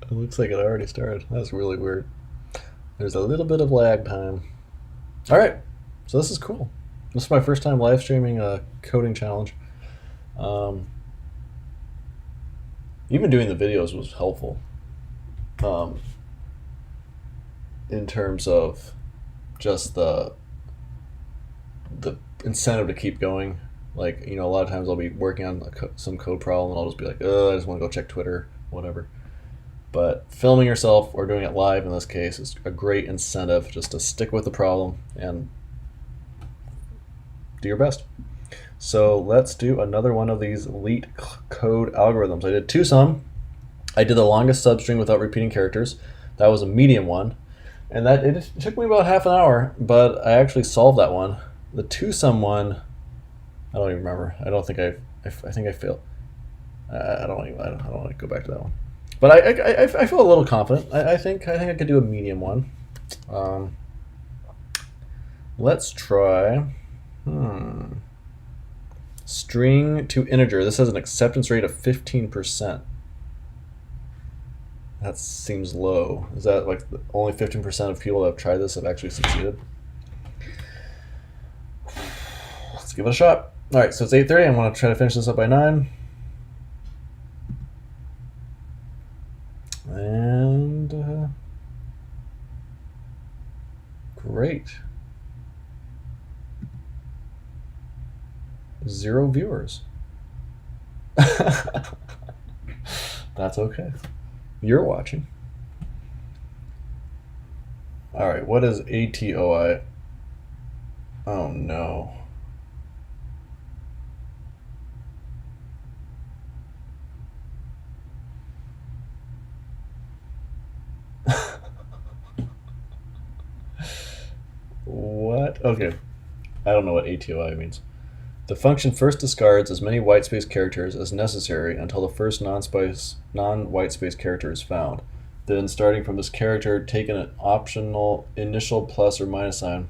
It looks like it already started. That's really weird. There's a little bit of lag time. All right, so this is cool. This is my first time live streaming a coding challenge. Um, Even doing the videos was helpful um, in terms of just the incentive to keep going. Like, a lot of times I'll be working on some code problem and I'll just be like, I just want to go check Twitter, whatever. But filming yourself or doing it live in this case is a great incentive just to stick with the problem and do your best. So let's do another one of these elite code algorithms. I did two sum. I did the longest substring without repeating characters. That was a medium one. And it took me about half an hour, but I actually solved that one. The two sum one, I don't even remember. I don't think I think I failed. I don't want to go back to that one. But I feel a little confident. I think I could do a medium one. Let's try. String to integer. This has an acceptance rate of 15%. That seems low. Is that like only 15% of people that have tried this have actually succeeded? Let's give it a shot. All right, so it's 8:30. I'm going to try to finish this up by 9. And great. 0 viewers. That's okay. You're watching. All right, what is ATOI? Oh no. What? Okay. I don't know what ATOI means. The function first discards as many whitespace characters as necessary until the first non-whitespace character is found. Then, starting from this character, take an optional initial plus or minus sign,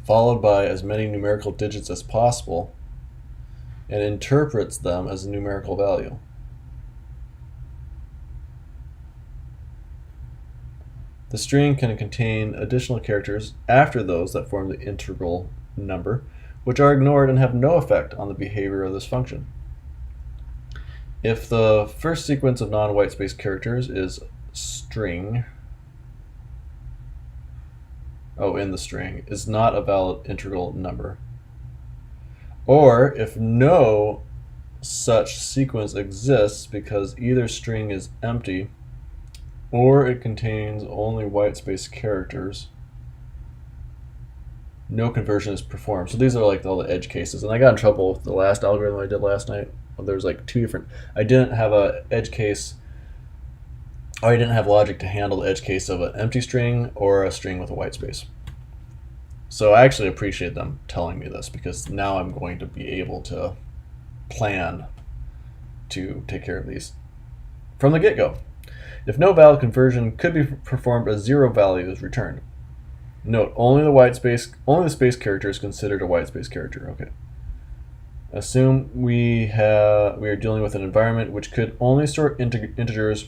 followed by as many numerical digits as possible, and interprets them as a numerical value. The string can contain additional characters after those that form the integral number, which are ignored and have no effect on the behavior of this function. If the first sequence of non-whitespace characters is string, in the string, is not a valid integral number, or if no such sequence exists because either string is empty or it contains only whitespace characters, no conversion is performed. So these are like all the edge cases. And I got in trouble with the last algorithm I did last night. There was like two different. I didn't have a edge case. Or I didn't have logic to handle the edge case of an empty string or a string with a white space. So I actually appreciate them telling me this because now I'm going to be able to plan to take care of these from the get-go. If no valid conversion could be performed, a 0 value is returned. Note, only the space character is considered a whitespace character. Okay. Assume we are dealing with an environment which could only store integers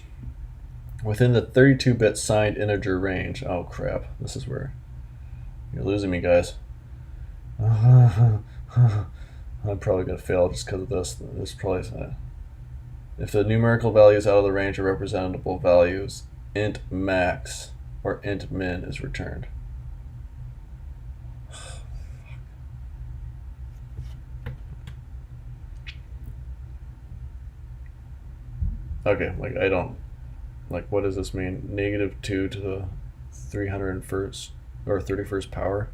within the 32-bit signed integer range. Oh crap! This is where you're losing me, guys. I'm probably gonna fail just because of this. This probably if the numerical values out of the range of representable values, int max or int min is returned. Okay, like I don't, like what does this mean? -2 to the 301st or 31st power?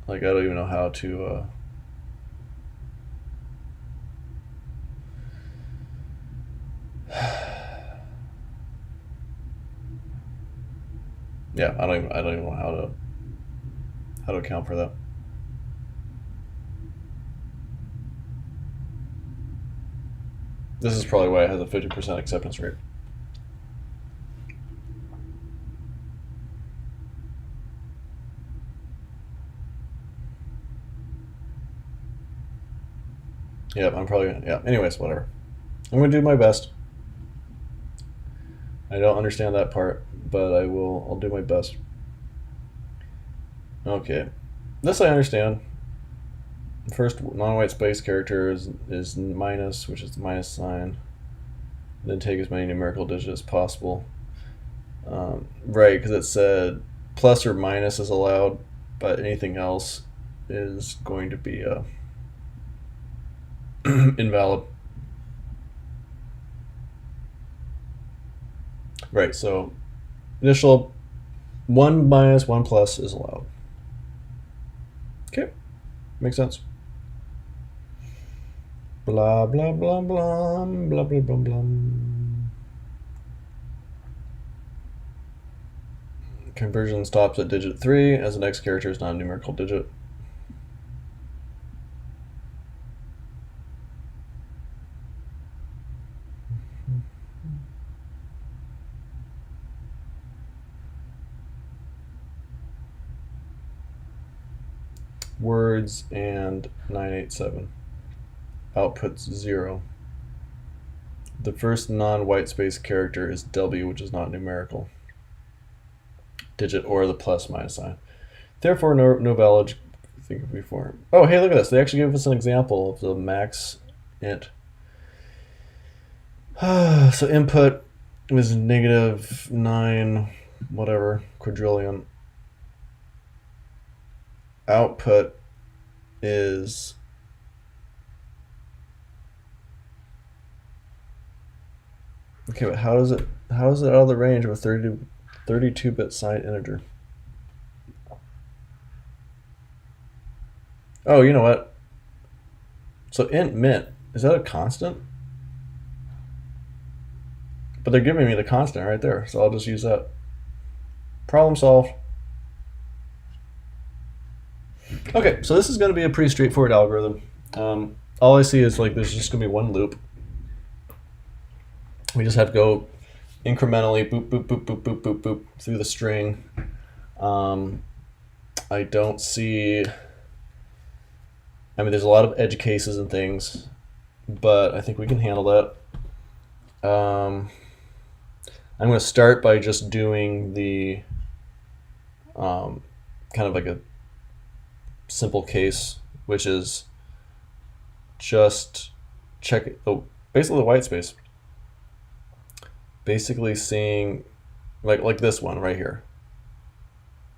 Like I don't even know how to yeah, I don't even know how to account for that. This is probably why it has a 50% acceptance rate. Yep, I'm probably, yeah. Anyways, whatever. I'm going to do my best. I don't understand that part, but I'll do my best. Okay. This I understand. The first non-white space character is minus, which is the minus sign. Then take as many numerical digits as possible. Right, because it said plus or minus is allowed, but anything else is going to be invalid. Right, so initial 1 minus 1 plus is allowed. Okay, makes sense. Blah, blah, blah, blah, blah, blah, blah, blah. Conversion stops at digit 3 as the next character is not a numerical digit. Words and 987. Outputs 0. The first non-white space character is W, which is not numerical digit or the plus minus sign. Therefore, no valid thing could be formed. Oh, hey, look at this. They actually gave us an example of the max int. So input is -9 whatever quadrillion. Output is okay, but how is it out of the range of a 32-bit signed integer? Oh, you know what? So int mint, is that a constant? But they're giving me the constant right there, so I'll just use that. Problem solved. Okay, so this is going to be a pretty straightforward algorithm. All I see is like there's just going to be one loop. We just have to go incrementally boop, boop, boop, boop, boop, boop, boop through the string. I don't see... I mean, there's a lot of edge cases and things, but I think we can handle that. I'm going to start by just doing the kind of like a simple case, which is just check basically the white space. Basically seeing like this one right here.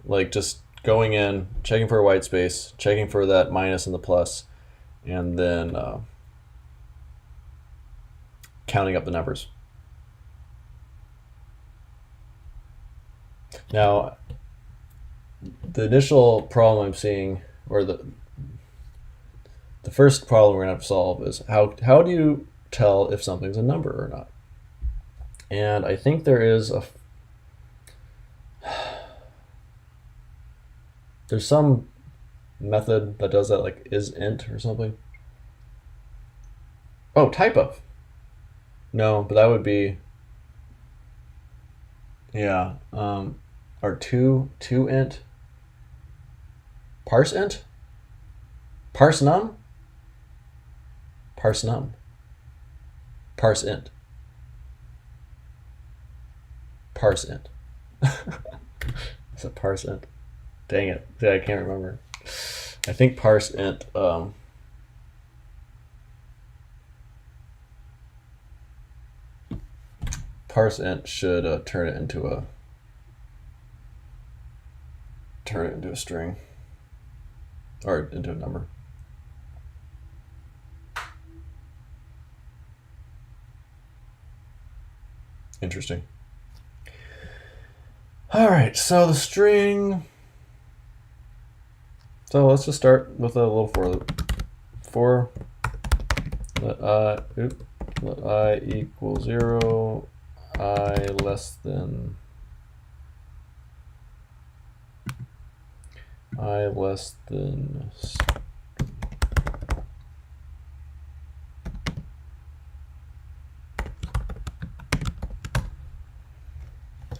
Like just going in, checking for a white space, checking for that minus and the plus, and then counting up the numbers. Now, the initial problem I'm seeing, or the first problem we're going to have to solve is how do you tell if something's a number or not? And I think there is there's some method that does that, like isInt or something. Oh, type of. No, but that would be, yeah, or to int. Parse int? Parse num? Parse num. Parse int. Parse int. Is it parse int? Dang it. Yeah, I can't remember. I think parse int. Parse int should turn it into a string or into a number. Interesting. All right, so the string. So let's just start with a little for loop. For let I equal 0, I less than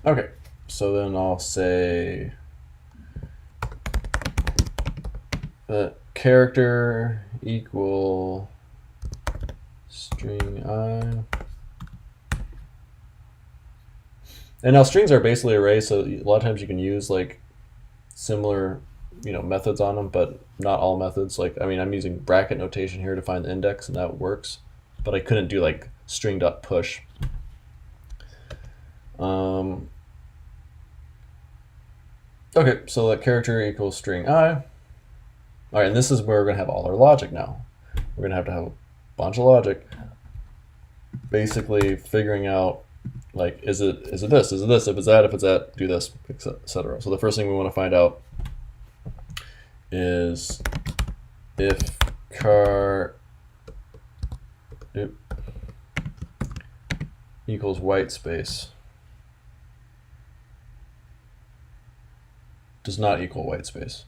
Okay, so then I'll say that character equal string I. And now strings are basically arrays, so a lot of times you can use like similar, methods on them, but not all methods. Like, I mean, I'm using bracket notation here to find the index, and that works, but I couldn't do like string.push. Okay, so that character equals string I. All right, and this is where we're gonna have all our logic now. We're gonna have to have a bunch of logic, basically figuring out like, is it this, is it this, if it's that, do this, etc. So the first thing we want to find out is if car equals white space does not equal white space.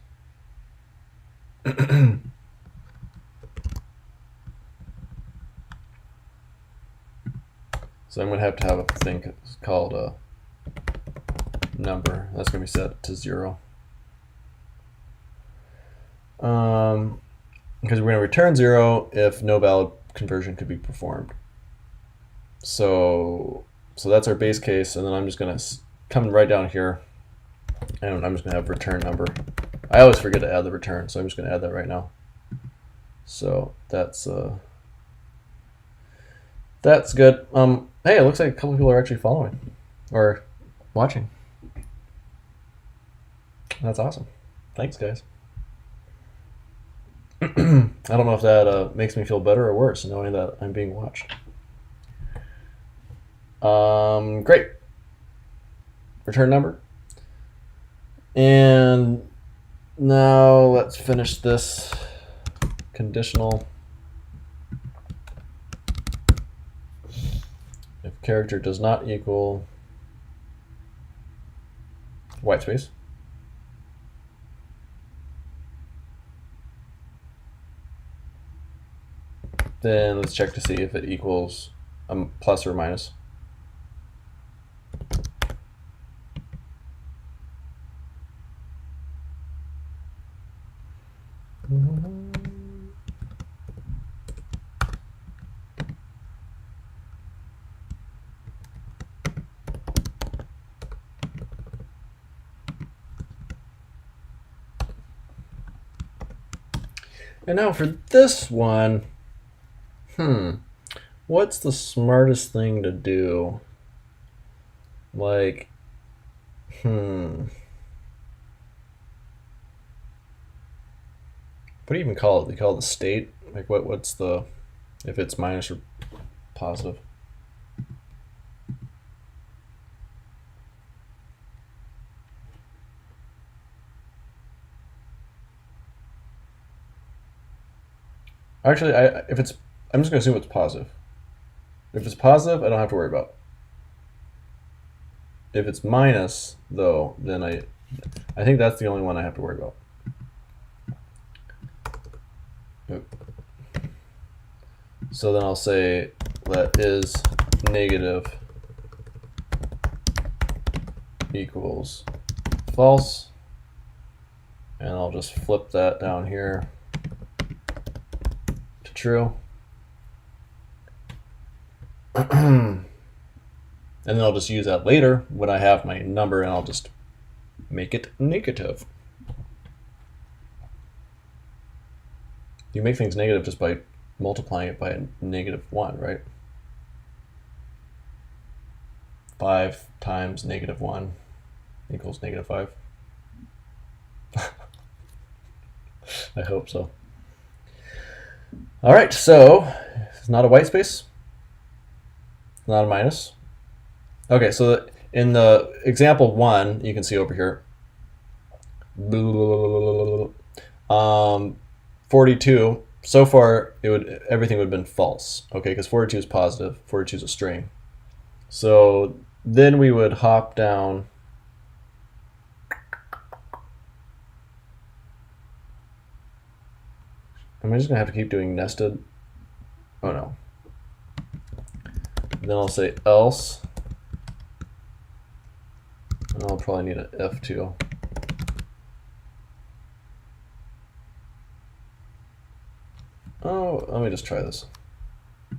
So I'm going to have a thing called a number. That's going to be set to 0. Because we're going to return 0 if no valid conversion could be performed. So that's our base case, and then I'm just going to come right down here, and I'm just going to have return number. I always forget to add the return, so I'm just going to add that right now. So that's good. Hey, it looks like a couple people are actually following or watching. That's awesome. Thanks, guys. I don't know if that makes me feel better or worse, knowing that I'm being watched. Great. Return number. And now let's finish this conditional. If character does not equal white space, then let's check to see if it equals a plus or minus. And now for this one, what's the smartest thing to do? Like, what do you even call it? They call it the state? Like, what's the, if it's minus or positive? Actually, I'm just gonna assume it's positive. If it's positive, I don't have to worry about it. If it's minus, though, then I think that's the only one I have to worry about. So then I'll say that is negative equals false, and I'll just flip that down here to true. And then I'll just use that later when I have my number, and I'll just make it negative. You make things negative just by multiplying it by a -1, right? 5 times -1 equals -5. I hope so. All right, so it's not a white space, not a minus. Okay, so in the example 1, you can see over here, 42. So far, everything would have been false. Okay, because 42 is positive. 42 is a string. So then we would hop down. Am I just gonna have to keep doing nested? Oh no. Then I'll say else I'll probably need an if too. Oh, let me just try this.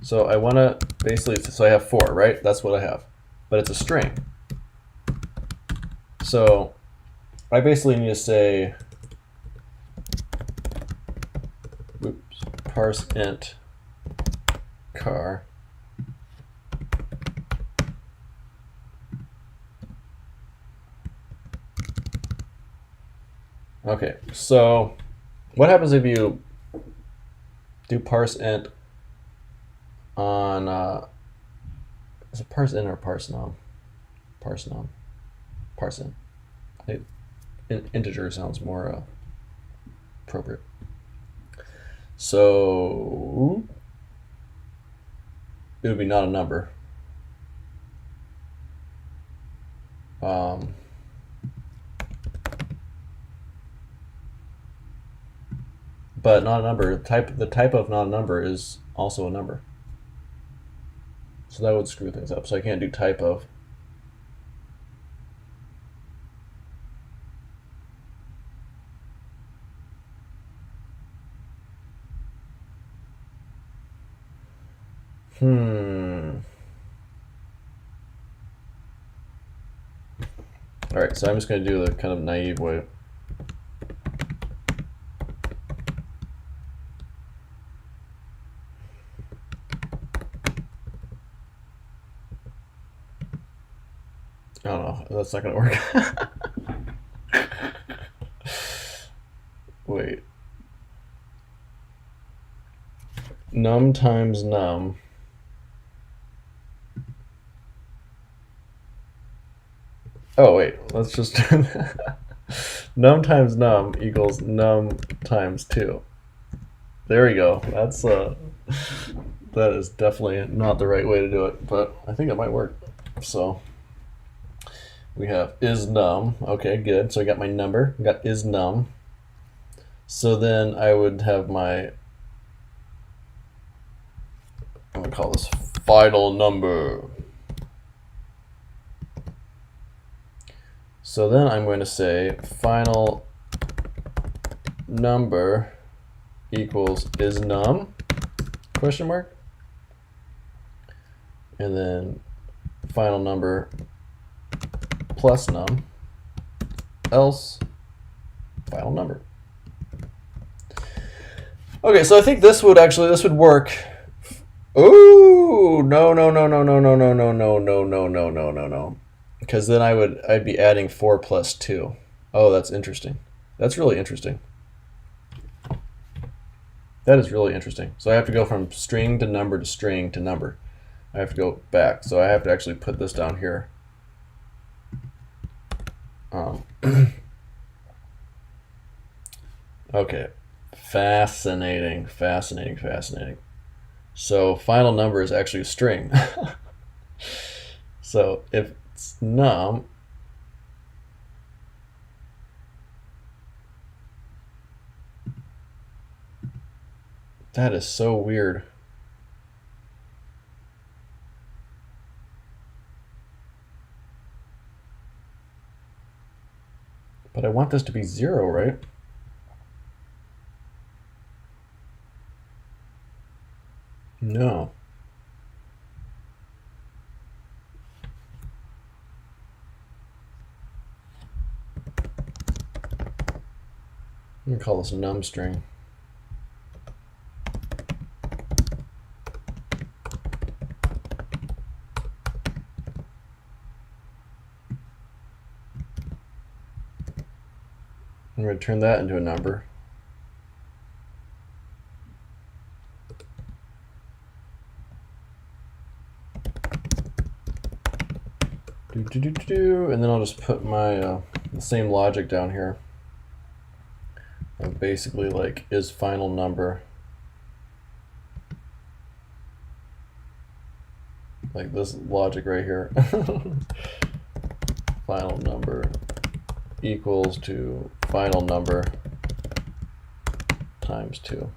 So I want to basically, so I have 4, right? That's what I have. But it's a string. So I basically need to say, oops, parse int car. Okay, so what happens if you do parse int on, is it parse int or parse num? Parse num. Parse int. I think integer sounds more appropriate. So it would be not a number. But not a number. The type of not a number is also a number. So that would screw things up. So I can't do type of. All right, so I'm just going to do the kind of naive way. I don't know. That's not going to work. Wait. Num times num. Oh, wait. Let's just num times num equals num times 2. There we go. That's that is definitely not the right way to do it, but I think it might work. So we have is num. Okay, good. So I got my number. I got is num. So then I would have my, I'm going to call this final number. So then I'm going to say final number equals is num, question mark, and then final number plus num, else final number. Okay, so I think this would work. Oh, no. Because then I'd be adding 4 plus 2. Oh, that's interesting. That's really interesting. That is really interesting. So I have to go from string to number to string to number. I have to go back. So I have to actually put this down here. Okay. Fascinating. So final number is actually a string. So if it's num, that is so weird. But I want this to be 0, right? No. I'm going to call this num string. I'm going to turn that into a number. And then I'll just put my the same logic down here of basically like is final number, like this logic right here. Final number equals to final number times 2.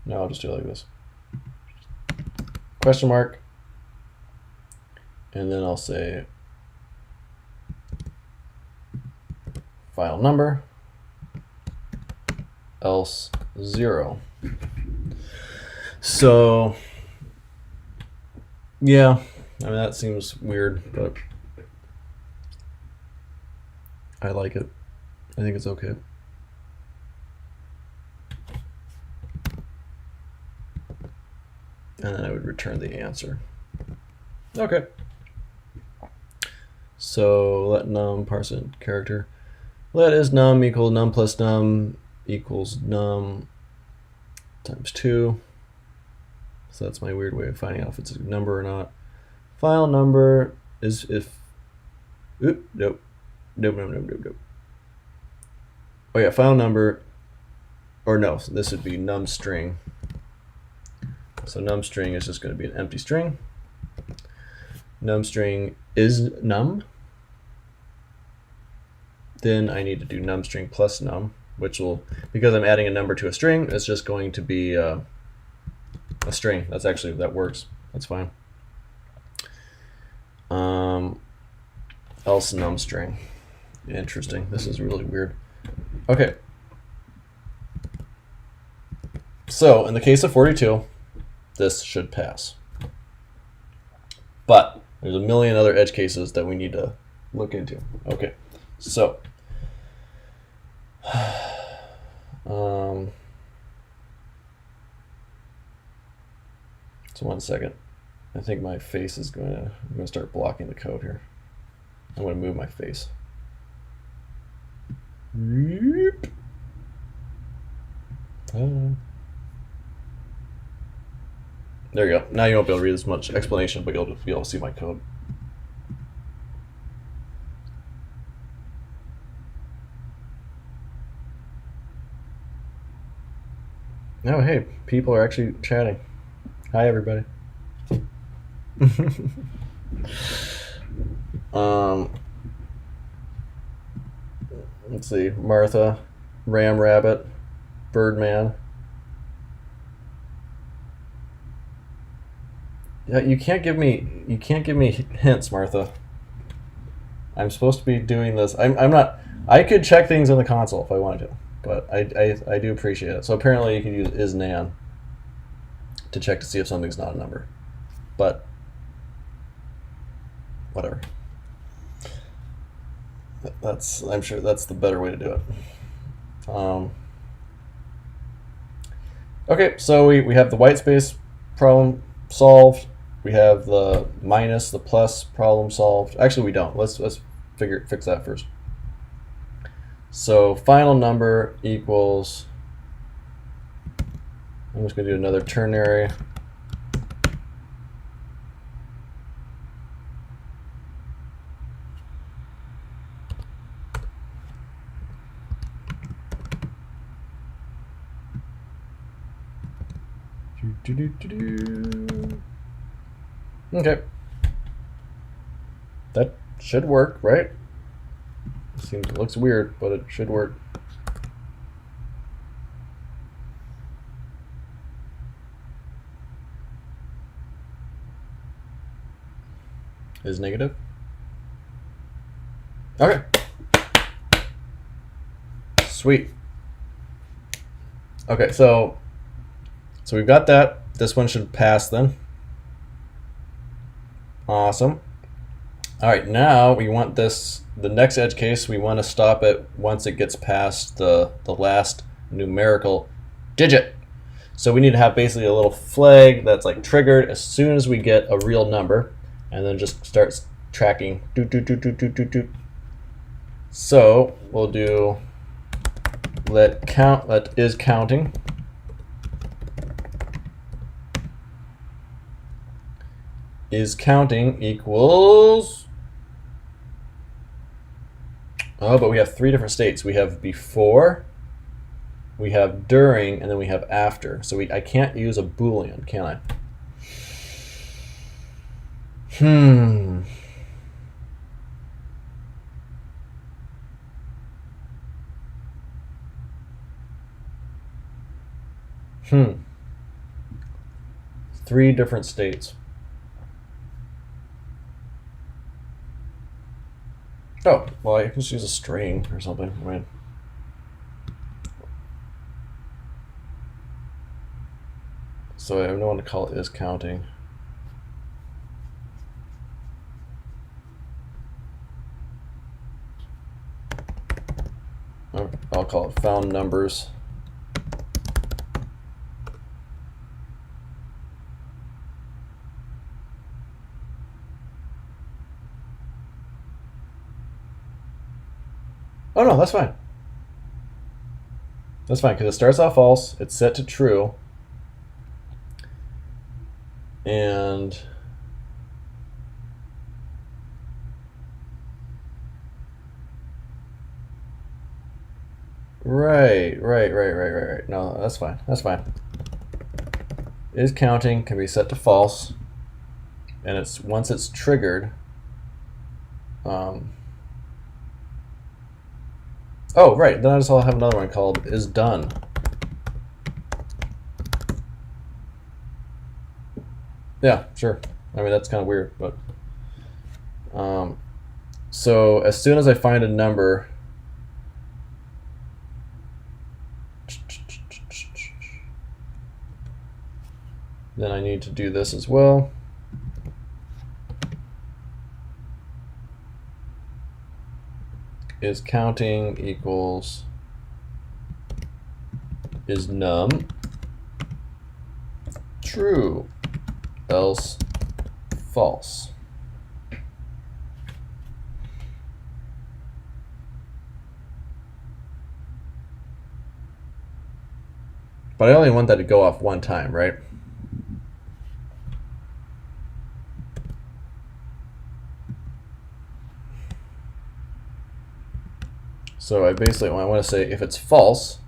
No, I'll just do it like this. Question mark. And then I'll say file number, else 0. So, yeah, I mean, that seems weird, but I like it. I think it's okay. And then I would return the answer. Okay. So let num parse it character. Let is num equal num plus num equals num times 2. So that's my weird way of finding out if it's a number or not. File number is if. Oop, nope. Nope. Oh yeah, file number. Or no, so this would be num string. So num string is just going to be an empty string. Num string is num. Then I need to do num string plus num, which will, because I'm adding a number to a string, it's just going to be a string. That's actually, that works. That's fine. Else num string. Interesting. This is really weird. Okay. So in the case of 42, this should pass. But there's a million other edge cases that we need to look into. Okay. So, so 1 second. I think my face is I'm going to start blocking the code here. I'm going to move my face. There you go. Now you won't be able to read as much explanation, but you'll be able to see my code. Oh, hey, people are actually chatting. Hi, everybody. Let's see, Martha, Ram Rabbit, Birdman. Yeah, you can't give me hints, Martha. I'm supposed to be doing this. I'm not. I could check things in the console if I wanted to, but I do appreciate it. So apparently you can use isNaN to check to see if something's not a number, but whatever. I'm sure that's the better way to do it. Okay, so we have the white space problem solved. We have the minus, the plus problem solved. Actually, we don't. Let's fix that first. So final number equals. I'm just going to do another ternary. Okay. That should work, right? It looks weird, but it should work. Is negative? Okay. Sweet. Okay, so we've got that. This one should pass then. Awesome. All right, now we want this, the next edge case, we want to stop it once it gets past the last numerical digit. So we need to have basically a little flag that's like triggered as soon as we get a real number, and then just starts tracking. Doot, doot, doot, doot, doot, doot, doot. So we'll do let is counting. Is counting equals, oh, but we have 3 different states. We have before, we have during, and then we have after. So I can't use a Boolean, can I? 3 different states. Oh, well, I can just use a string or something. I mean, so I don't want to call it is counting. I'll call it found numbers. Oh no, that's fine. That's fine because it starts off false, it's set to true, and right. No, that's fine. That's fine. Is counting can be set to false, and it's once it's triggered. Oh, right. Then I just have another one called is done. Yeah, sure. I mean, that's kind of weird, but so as soon as I find a number, then I need to do this as well. Is counting equals is num true, else false. But I only want that to go off one time, right? So I basically want to say if it's false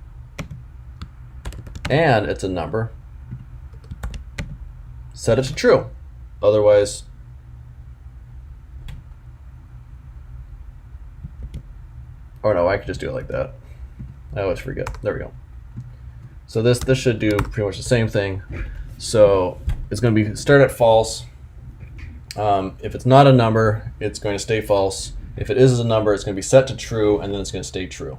and it's a number, set it to true. Otherwise, oh no, I could just do it like that. I always forget. There we go. So this should do pretty much the same thing. So it's going to be start at false. If it's not a number, it's going to stay false. If it is a number, it's going to be set to true, and then it's going to stay true.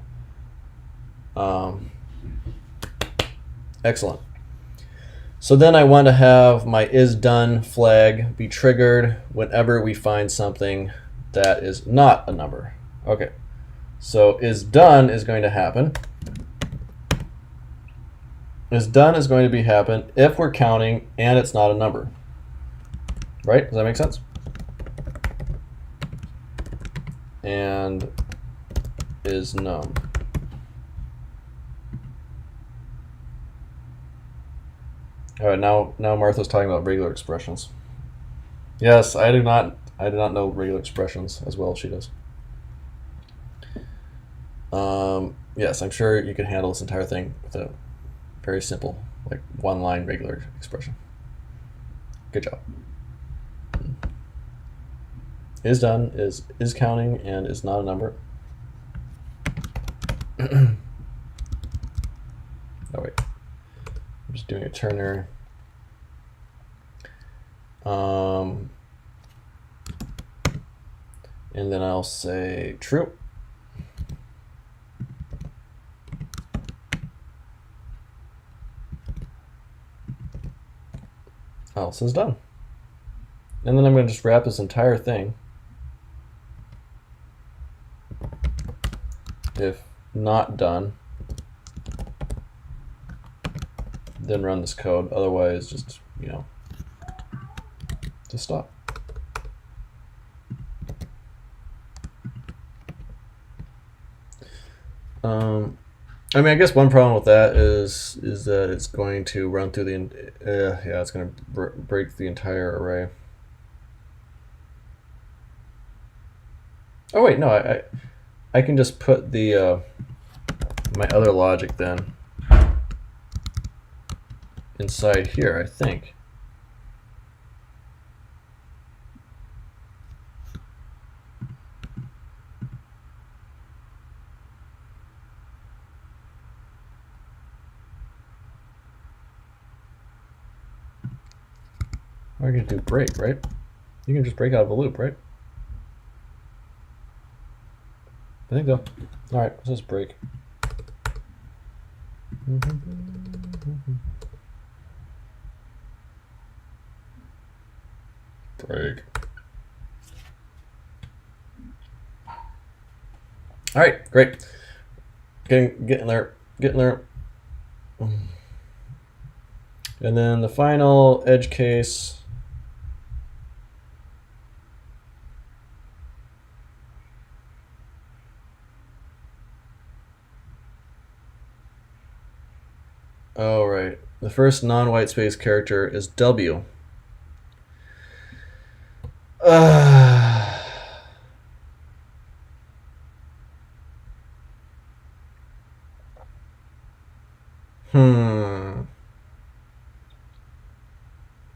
Excellent. So then I want to have my is done flag be triggered whenever we find something that is not a number. Okay. So is done is going to happen. Is done is going to happen if we're counting and it's not a number. Right? Does that make sense? And is num. All right, now Martha's talking about regular expressions. Yes, I do not know regular expressions as well as she does. Yes, I'm sure you can handle this entire thing with a very simple, like one-line regular expression. Good job. Is done is counting and is not a number. Oh wait, I'm just doing a ternary. And then I'll say true. Else is done. And then I'm going to just wrap this entire thing. If not done, then run this code. Otherwise, just, just stop. I mean, I guess one problem with that is that it's going to run through the yeah, it's going to break the entire array. Oh wait, no, I can just put the my other logic then inside here, I think. Or you can do break, right? You can just break out of a loop, right? I think so. All right, let's just break. Break. All right, great. Getting there. And then the final edge case. Oh, right. The first non-white space character is W.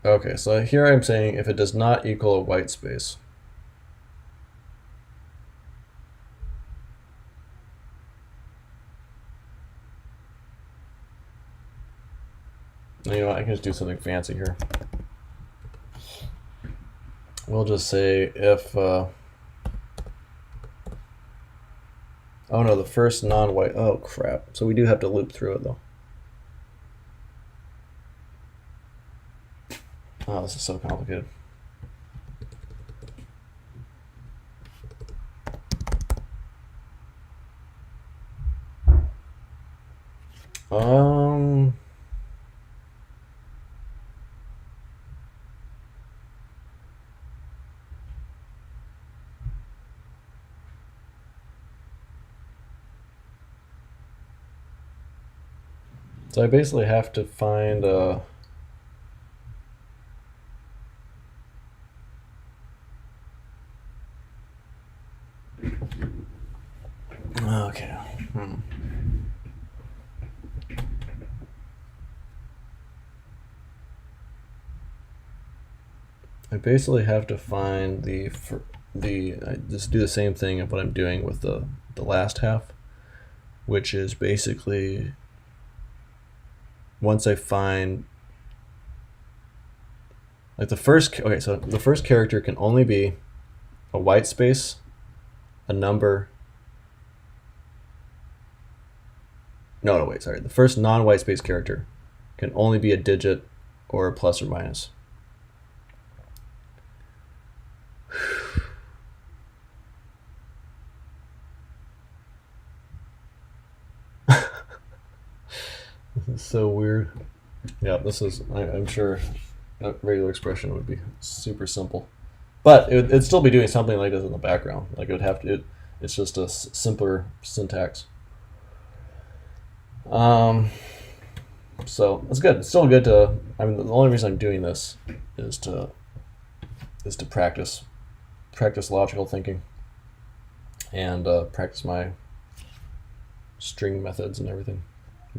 Okay, so here I'm saying if it does not equal a white space. You know what, I can just do something fancy here. We'll just say if, oh no, the first non-white, oh crap. So we do have to loop through it though. Oh, this is so complicated. So I basically have to find okay. I basically have to find I just do the same thing of what I'm doing with the last half, which is basically once I find like the first, okay, so the first character can only be a white space, a number. No, wait, sorry. The first non-white space character can only be a digit or a plus or minus. This is so weird. Yeah, this is, I'm sure a regular expression would be super simple. But it'd still be doing something like this in the background. Like it would have to, it's just a simpler syntax. So it's good. It's still good to, I mean, the only reason I'm doing this is to practice logical thinking and practice my string methods and everything,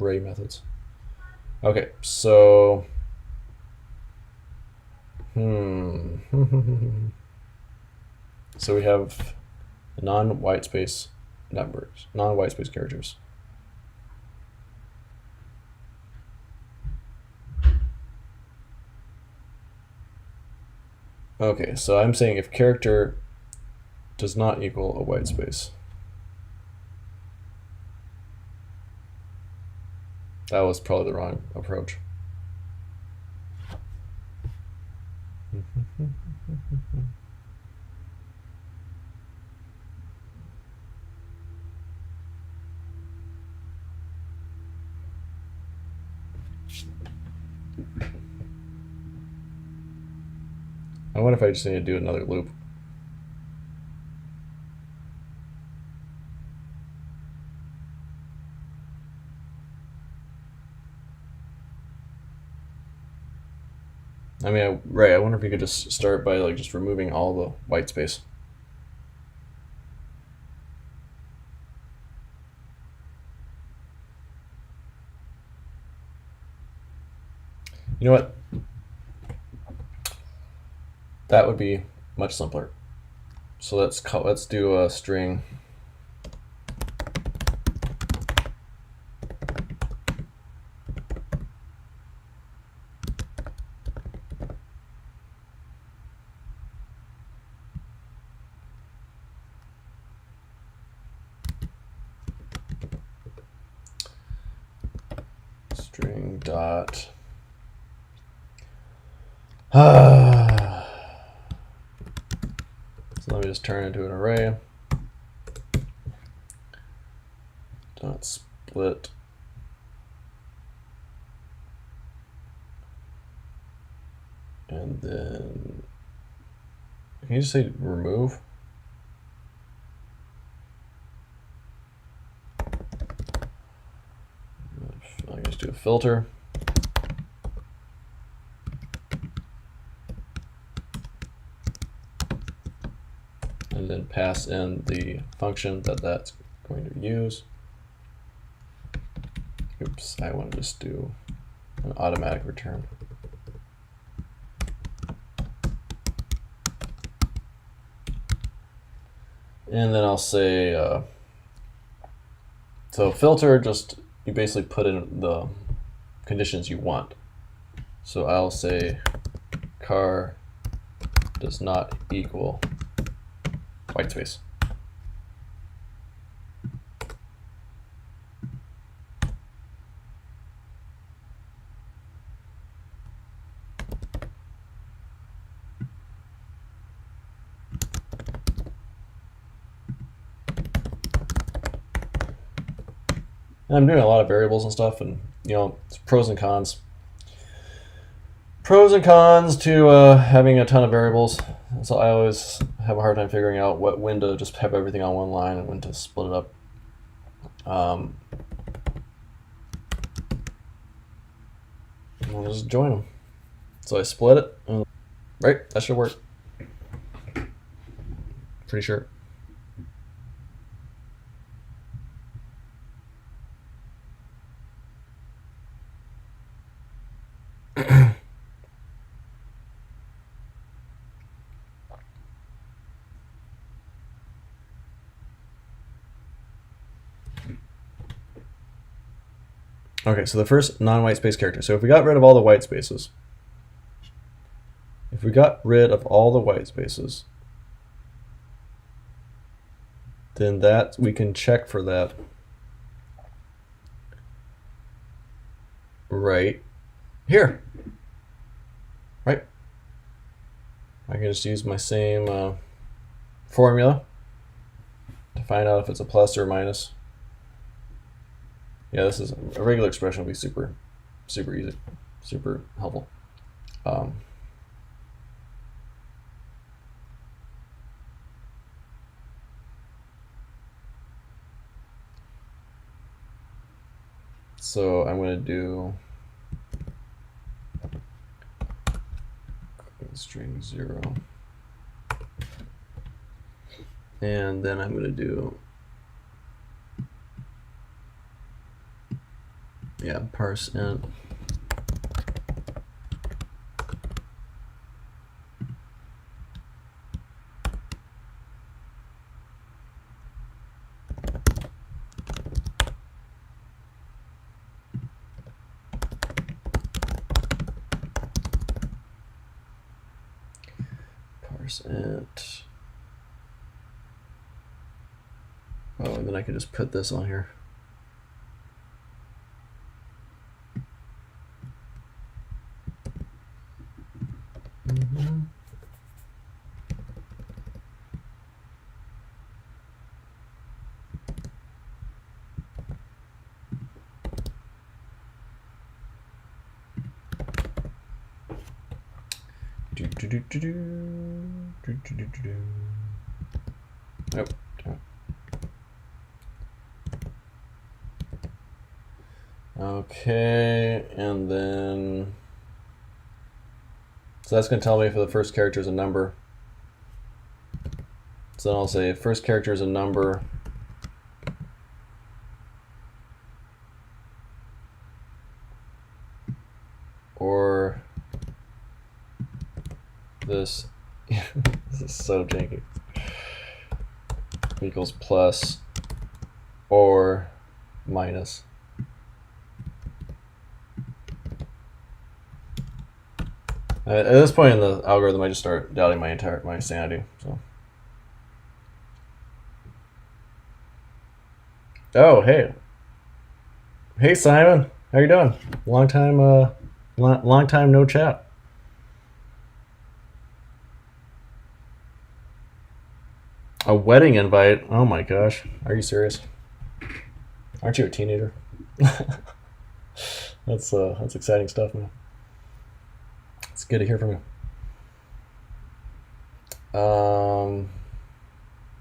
array methods. Okay, so so we have non-white space numbers, non-white space characters. Okay, so I'm saying if character does not equal a white space. That was probably the wrong approach. I wonder if I just need to do another loop. I mean, right, I wonder if you could just start by like just removing all the white space. You know what? That would be much simpler. So let's do a string. dot so let me just turn it into an array. Dot split and then can you just say remove? I just do a filter. And then pass in the function that that's going to use. Oops, I want to just do an automatic return. And then I'll say, so filter, just you basically put in the conditions you want. So I'll say car does not equal white space. And I'm doing a lot of variables and stuff, and it's pros and cons. Pros and cons to having a ton of variables. So I always have a hard time figuring out when to just have everything on one line and when to split it up. I'll just join them. So I split it. Right, that should work. Pretty sure. Okay, so the first non-white space character. So if we got rid of all the white spaces, then that we can check for that right here. Right? I can just use my same formula to find out if it's a plus or a minus. Yeah, this is a regular expression will be super easy, super helpful. So I'm going to do string 0, and then I'm going to do parse int int. Oh, and then I can just put this on here. Nope. Okay, and then so that's going to tell me if the first character is a number. So then I'll say first character is a number. Or this, this is so janky, equals plus or minus. At this point in the algorithm, I just start doubting my sanity. So, oh hey Simon. How you doing? Long time, long time no chat. A wedding invite? Oh my gosh. Are you serious? Aren't you a teenager? That's exciting stuff, man. It's good to hear from you.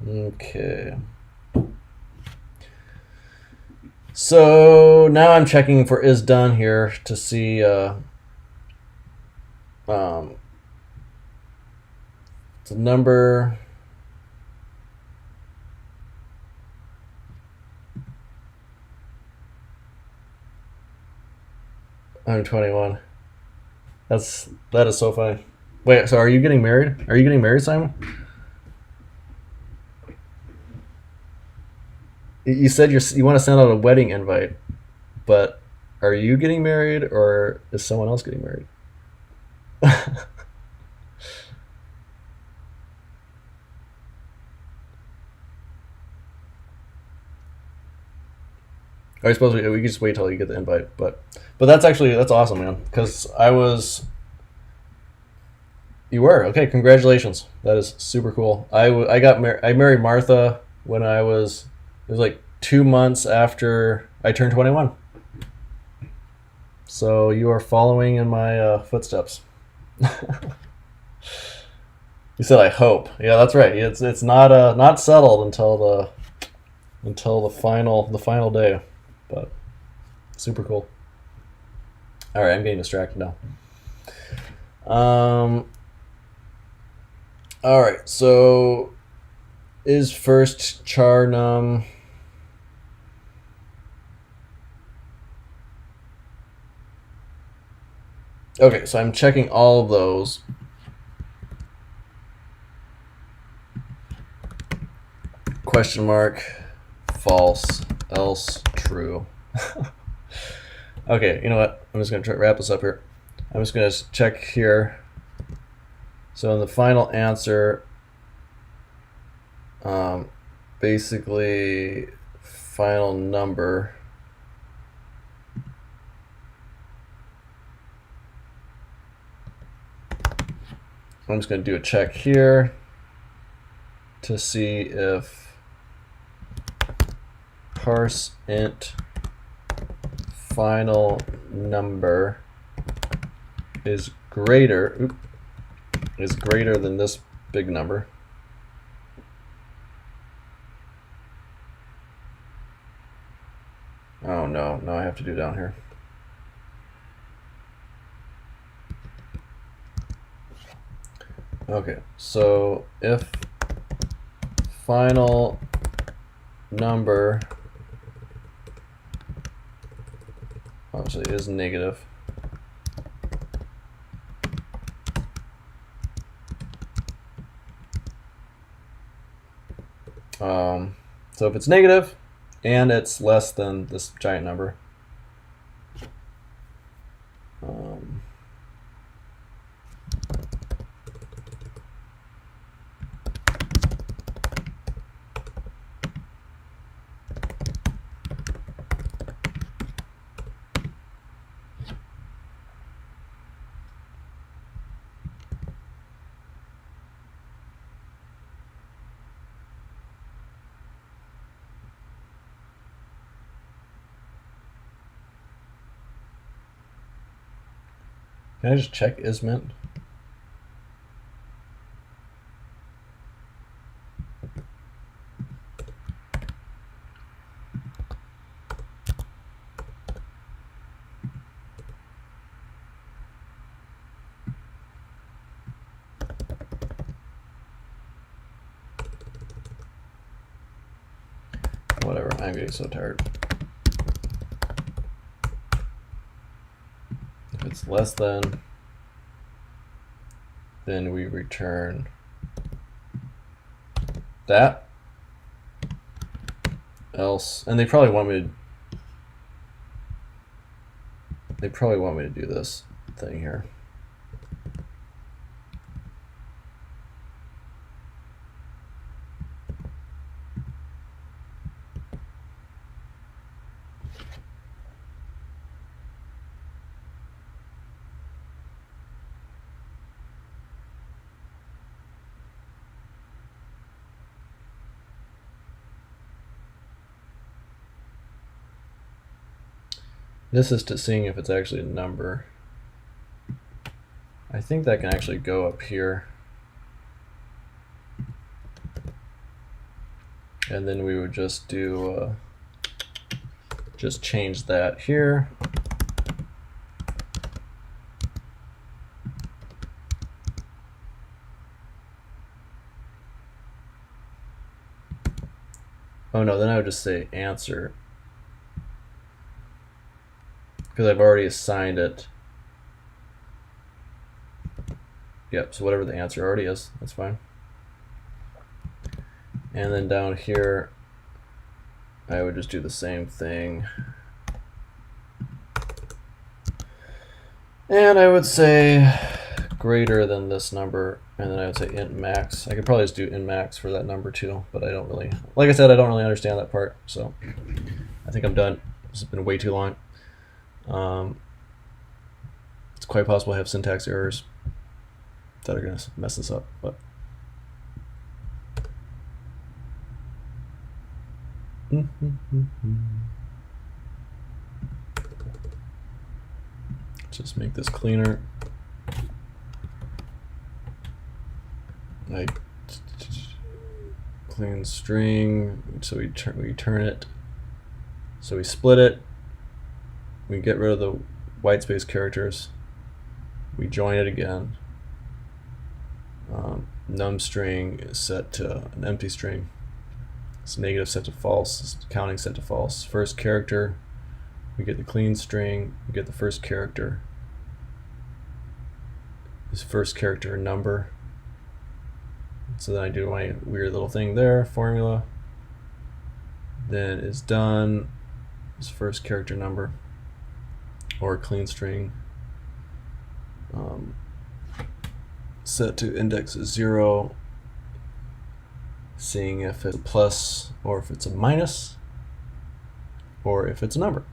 Okay. So now I'm checking for is done here to see um, the number. I'm 21. That is so funny. Wait, so are you getting married? Are you getting married, Simon? You said you want to send out a wedding invite, but are you getting married or is someone else getting married? I suppose we can just wait till you get the invite, but that's awesome, man. Because you were okay. Congratulations, that is super cool. I married Martha when it was like 2 months after I turned 21. So you are following in my footsteps. You said I hope. Yeah, that's right. It's not settled until the final day, but super cool. All right, I'm getting distracted now. All right, so is first char num. Okay, so I'm checking all of those. Question mark, false, else, true. Okay, you know what? I'm just going to wrap this up here. I'm just going to check here. So in the final answer, basically, final number. I'm just going to do a check here to see if parse int final number is greater than this big number. Oh no, I have to do down here. Okay, so if final number obviously is negative, so if it's negative and it's less than this giant number, can I just check is meant? Whatever, I'm getting so tired. If it's less than, then we return that. Else, and they probably want me to do this thing here. This is to seeing if it's actually a number. I think that can actually go up here. And then we would just do, just change that here. Oh no, then I would just say answer, because I've already assigned it. Yep, so whatever the answer already is, that's fine. And then down here, I would just do the same thing. And I would say greater than this number, and then I would say int max. I could probably just do int max for that number too, but I don't really, like I said, I don't really understand that part, so I think I'm done. This has been way too long. It's quite possible I have syntax errors that are going to mess this up, but just make this cleaner. I clean string, so we turn it, so we split it, we get rid of the white space characters, we join it again. Num string is set to an empty string. It's negative set to false. It's counting set to false. First character, we get the clean string. We get the first character. This first character number. So then I do my weird little thing there. Formula. Then it's done. This first character number or clean string. Set to index 0, seeing if it's a plus or if it's a minus or if it's a number.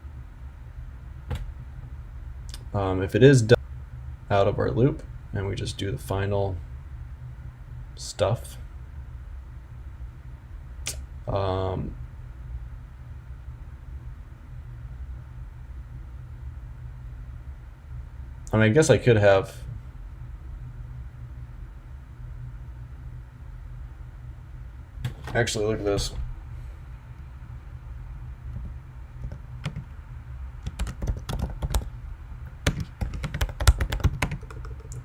If it is done, out of our loop, and we just do the final stuff. I mean, I guess I could have actually, look at this.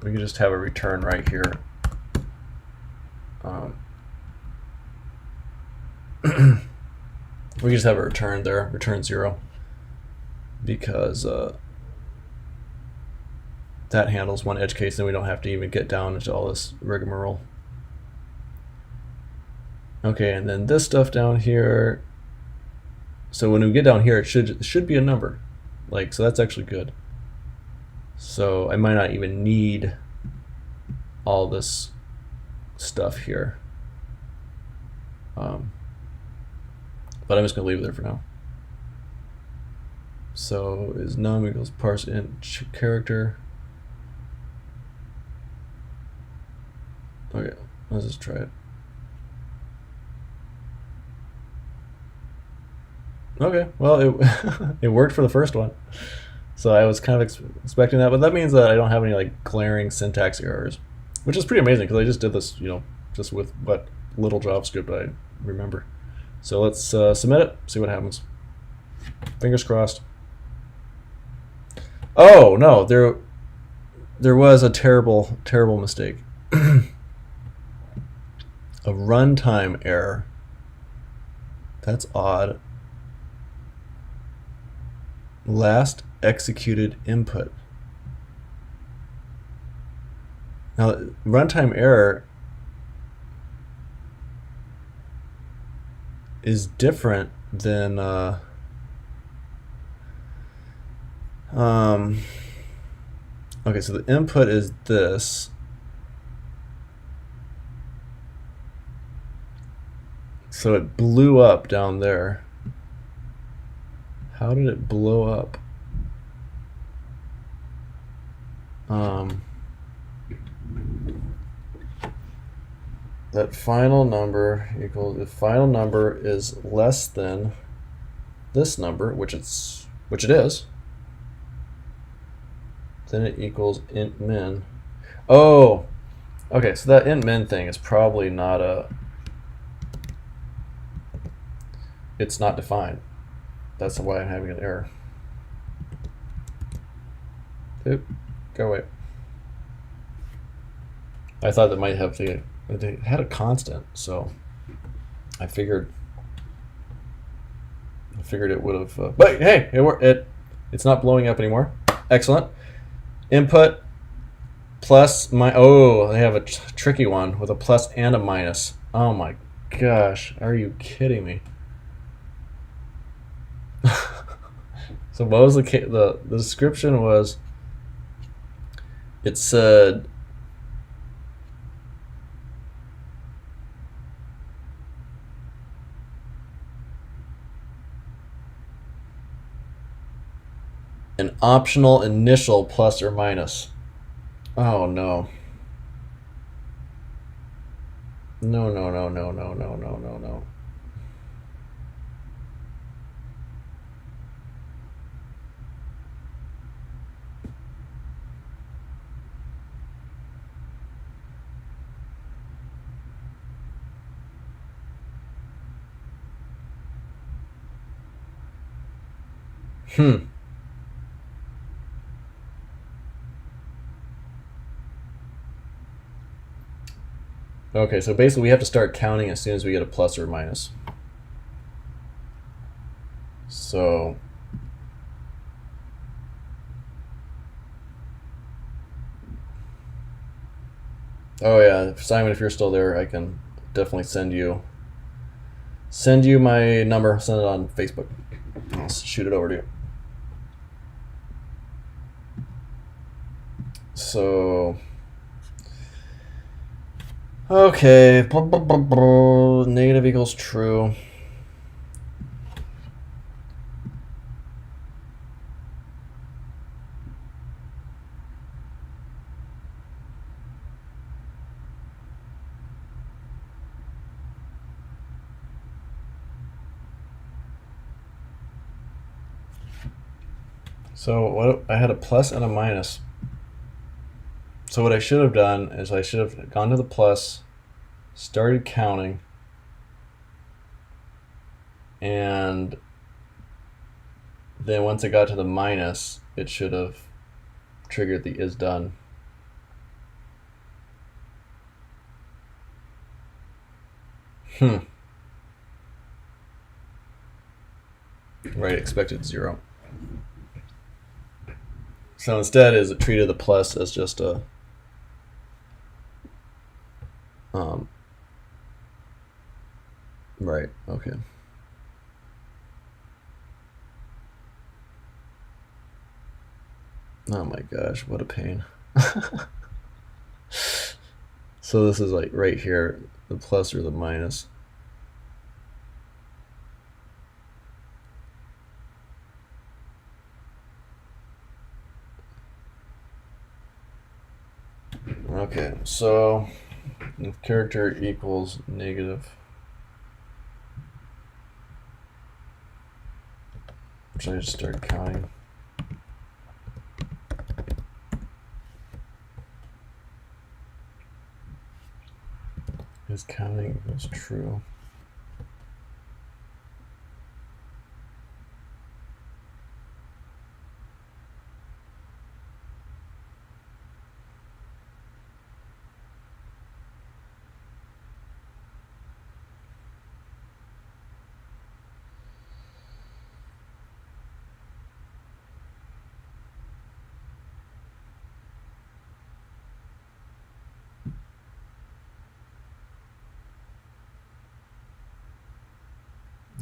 We can just have a return right here. We just have a return there, return 0, because that handles one edge case, and we don't have to even get down into all this rigmarole. Okay, and then this stuff down here. So when we get down here, it should be a number, like, so that's actually good. So I might not even need all this stuff here, but I'm just gonna leave it there for now. So is num equals parse int character. Okay, let's just try it. Okay, well, it worked for the first one, so I was kind of expecting that, but that means that I don't have any like glaring syntax errors, which is pretty amazing because I just did this, you know, just with what little JavaScript I remember. So let's submit it, see what happens. Fingers crossed. Oh no, there was a terrible mistake. A runtime error. That's odd. Last executed input. Now, runtime error is different than okay, so the input is this. So it blew up down there. How did it blow up? That final number equals, if final number is less than this number, which it is, then it equals int min. Oh, okay, so that int min thing is probably not it's not defined. That's why I'm having an error. Oop, go away. I thought that might have it had a constant, so I figured it would have. But hey, it's not blowing up anymore. Excellent. Input plus my. Oh, they have a tricky one with a plus and a minus. Oh my gosh, are you kidding me? So what was the description was? It said. An optional initial plus or minus. Oh no. No, no, no, no, no, no, no, no, no. Okay, so basically we have to start counting as soon as we get a plus or minus. So oh yeah, Simon, if you're still there, I can definitely send you my number, send it on Facebook. I'll shoot it over to you. So okay, blah, blah, blah, blah. Negative equals true. So what I had a plus and a minus. So what I should have done is I should have gone to the plus, started counting, and then once it got to the minus, it should have triggered the is done. Right, expected 0. So instead, is it treated the plus as just a right, okay. Oh my gosh, what a pain. So this is like right here, the plus or the minus. Okay, so if character equals negative, should I just start counting? Is counting equals true?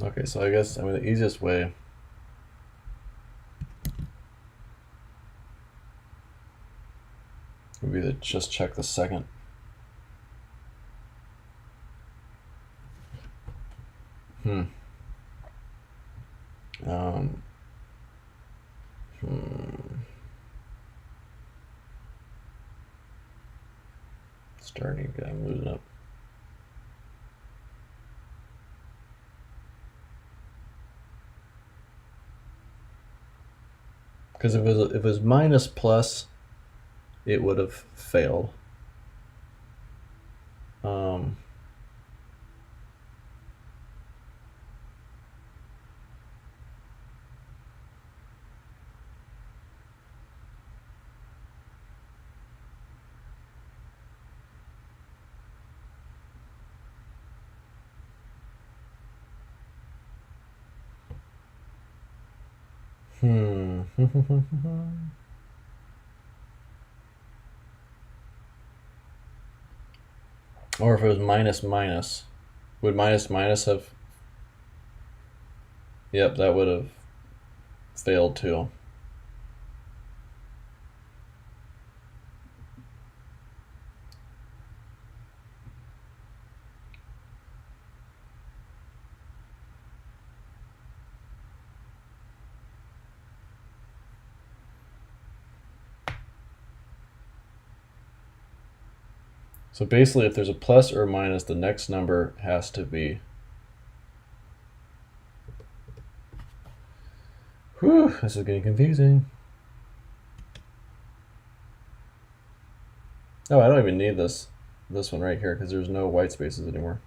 Okay, so I guess the easiest way would be to just check the second. Starting again, I'm losing up. Because if it was minus plus, it would have failed. Um, Or if it was minus minus, would minus minus have? Yep, that would have failed too. So basically, if there's a plus or a minus, the next number has to be. Whew, this is getting confusing. Oh, I don't even need this one right here because there's no white spaces anymore.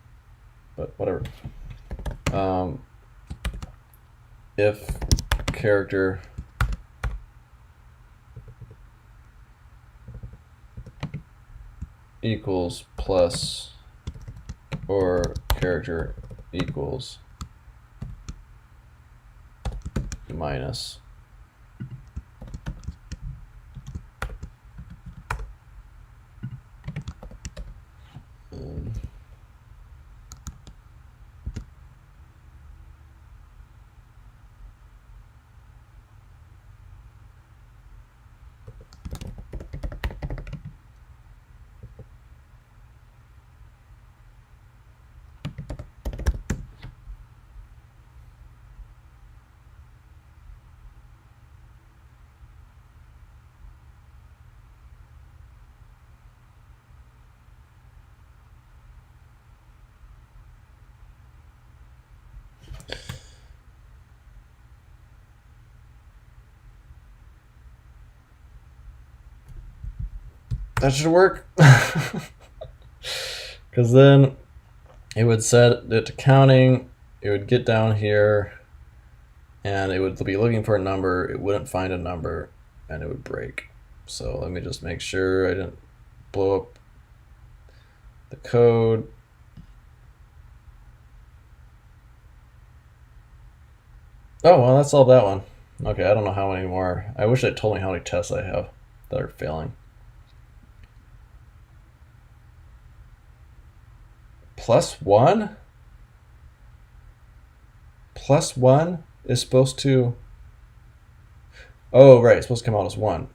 But whatever. If character equals plus or character equals minus. That should work. Because then it would set it to counting, it would get down here, and it would be looking for a number, it wouldn't find a number, and it would break. So let me just make sure I didn't blow up the code. Oh, well, that solved that one. Okay, I don't know how many more. I wish it told me how many tests I have that are failing. Plus one? Plus one is supposed to... Oh, right, it's supposed to come out as one.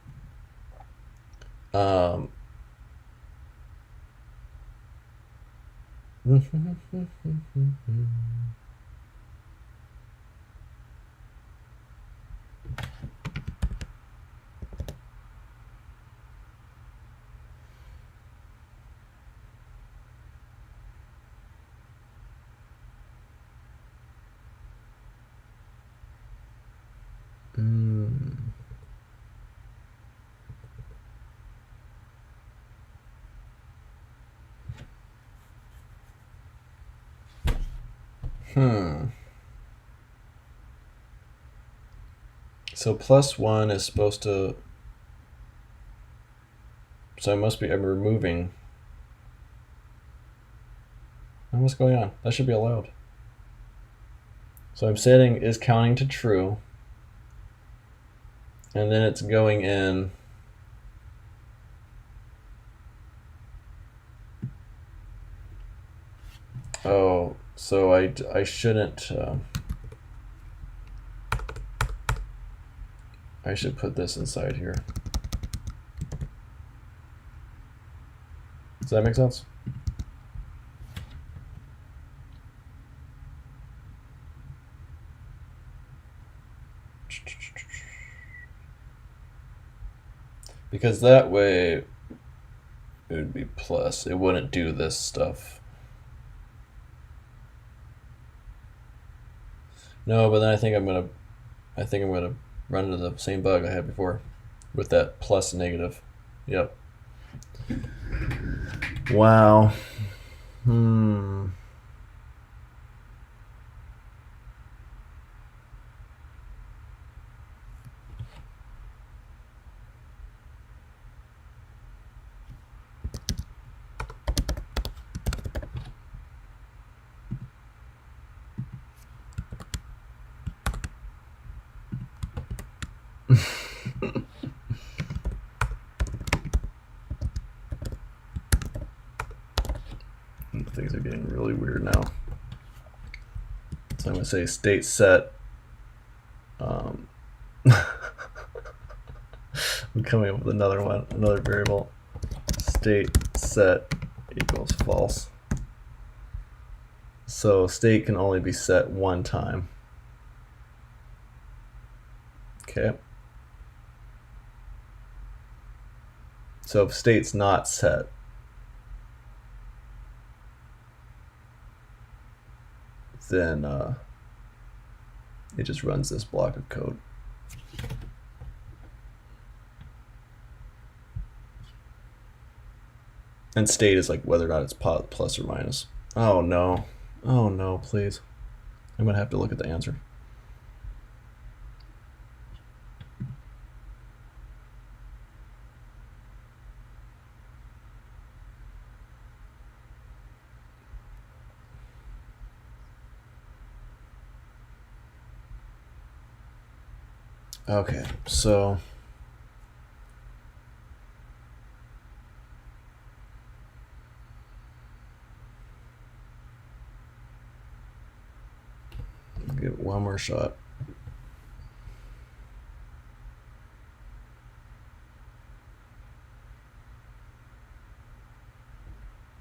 So plus one is supposed to... So I must be... I'm removing... What's going on? That should be allowed. So I'm setting is counting to true. And then it's going in... Oh, so I shouldn't... I should put this inside here. Does that make sense? Because that way it would be plus. It wouldn't do this stuff. No, but then I think I'm gonna run into the same bug I had before with that plus negative. Yep. Wow. Things are getting really weird now. So I'm going to say state set. I'm coming up with another one, another variable. State set equals false. So state can only be set one time. Okay. So if state's not set, then it just runs this block of code. And state is like whether or not it's plus or minus. Oh no. Oh no, please. I'm going to have to look at the answer. Okay, so give it one more shot.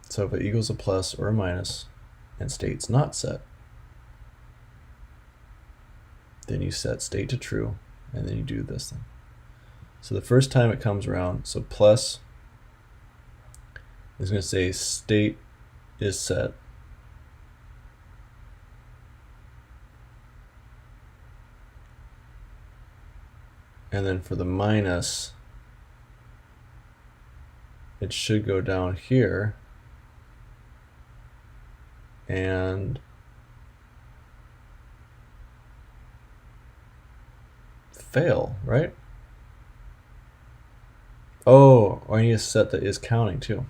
So if it equals a plus or a minus and state's not set, then you set state to true and then you do this thing. So the first time it comes around, so plus is going to say state is set. And then for the minus, it should go down here and fail, right? Oh, or I need a set that is counting too.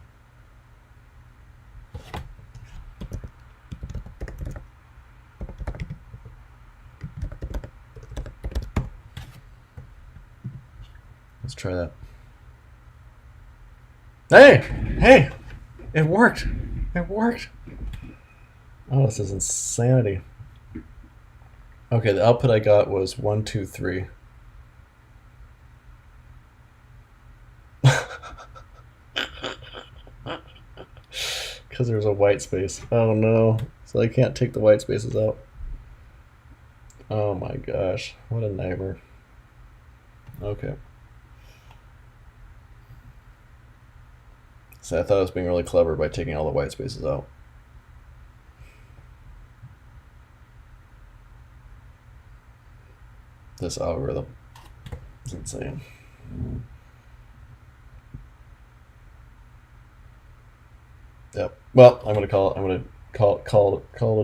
Let's try that. Hey, it worked. It worked. Oh, this is insanity. Okay, the output I got was 1, 2, 3. Because there's a white space. Oh no. So I can't take the white spaces out. Oh my gosh. What a nightmare. Okay. So I thought I was being really clever by taking all the white spaces out. This algorithm is insane. Yep. Well, I'm gonna call it a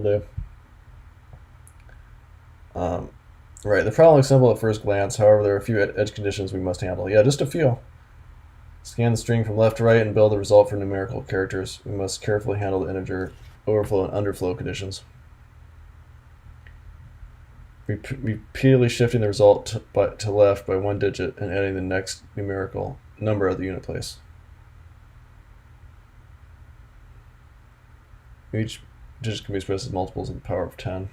day. Right. The problem looks simple at first glance. However, there are a few edge conditions we must handle. Yeah, just a few. Scan the string from left to right and build the result for numerical characters. We must carefully handle the integer overflow and underflow conditions. Repeatedly shifting the result to left by one digit and adding the next numerical number at the unit place. Each digit can be expressed as multiples of the power of 10.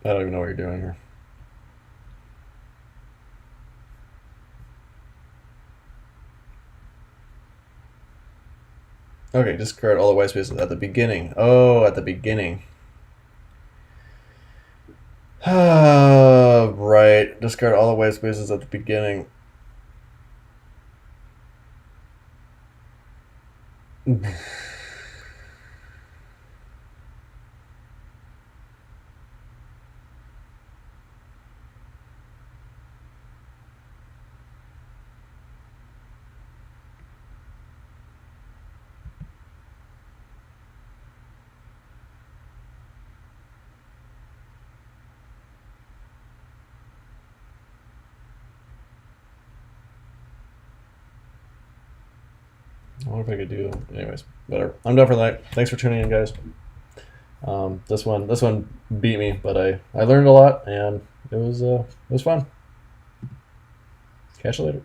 I don't even know what you're doing here. Okay, discard all the white spaces at the beginning. Oh, at the beginning. Right. Discard all the white spaces at the beginning. I wonder if I could do. Anyways, whatever. I'm done for the night. Thanks for tuning in, guys. This one beat me, but I learned a lot and it was fun. Catch you later.